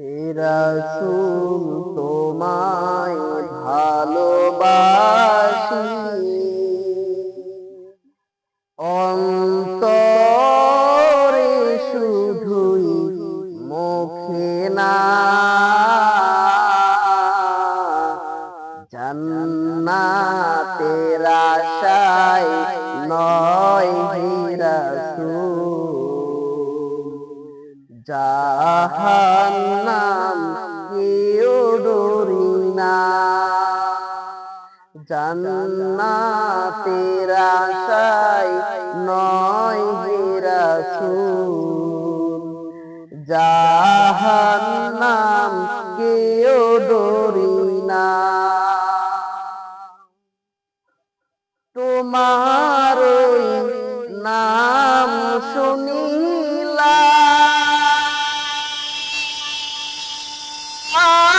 হে রাসূল তোমায় ভালোবাসি অন্তরে শুধুই মুখে না জান্নাতের আশায় নয় হে রাসূল জাহান্নাম কেউ ডরি না জান্নাতের আশায় নয় হে রাসূল জাহান্নাম কেউ ডরি না তোমার ওই নাম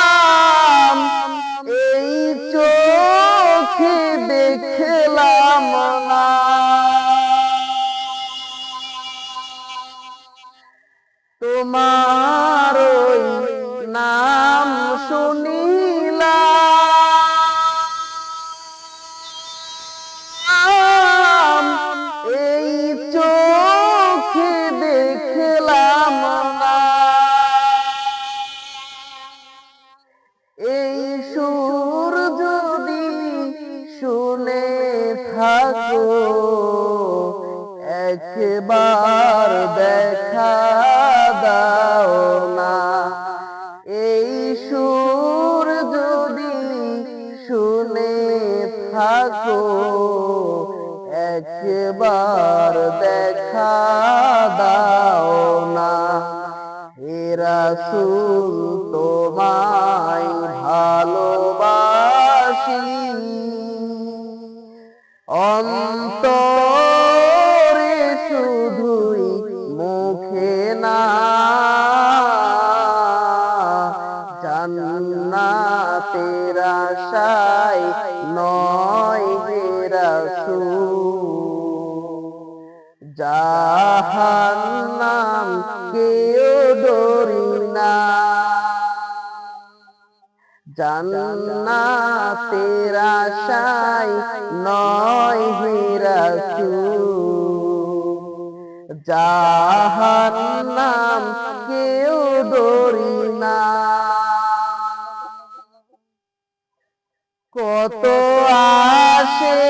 শুনিলাম এই চোখে দেখলাম না তোমার ওই নাম শুনিলাম এই চোখে দেখলাম না এই সুর যদি শুনে থাকো একবার দেখা দাও না এই সুর যদি শুনে থাকো একবার দেখা দাও না হে রাসূল তোমায় ভালোবাসি অন্তরে শুধুই মুখে না জান্নাতের আশায় নয় হে রাসূল জাহান্নাম কেউ ডরি না জান্নাতের আশায় নয় হে রাসূল জাহান্নাম কেউ ডরি না কত আসে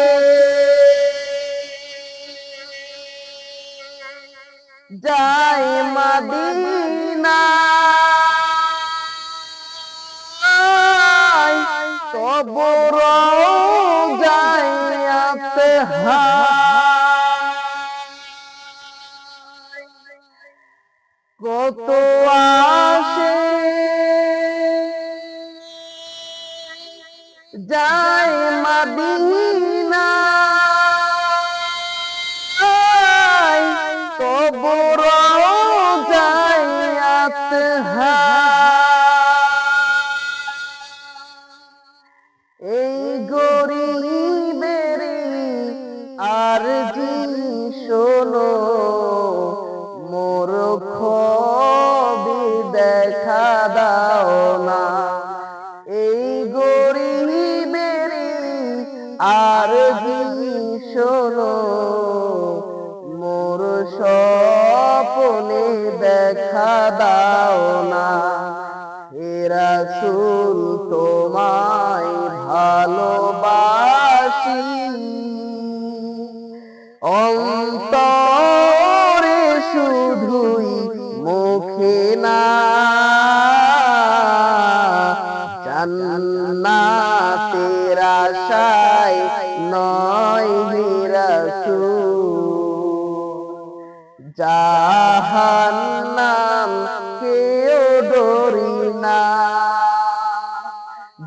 যায় মদিনা কবর যায়াতে কত আসে যায় মদিনা কবর যায়াতে এই গরিবের আরজি শোনো মোর খবি দেখা দাও না এই গরিবের আরজি শোনো মোর স্বপ্নে দেখা দাও না হে রাসূল তোমায় ভালোবাসি অন্তরে শুধুই মুখে না জান্নাতের আশায় নয় হে রাসূল জাহান্নাম কেউ ডরি না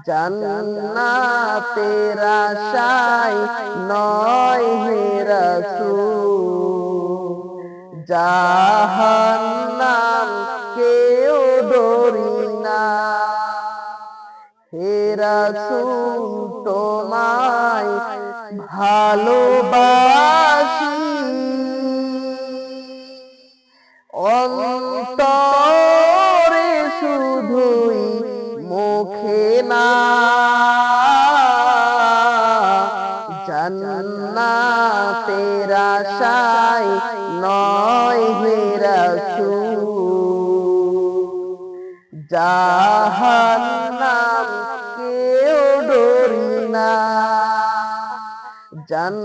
জান্নাতের আশায় নয় হে রাসূল জাহান্নাম কেউ ডরি না হে রাসূল তোমায় ভালোবাসি অন্তরে শুধু আশায় নয় হে রাসূল জাহান্নাম কেও ডরি না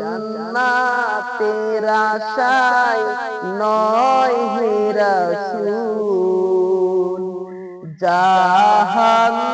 জান্নাতের আশায় নয় হে রাসূল জাহান্নাম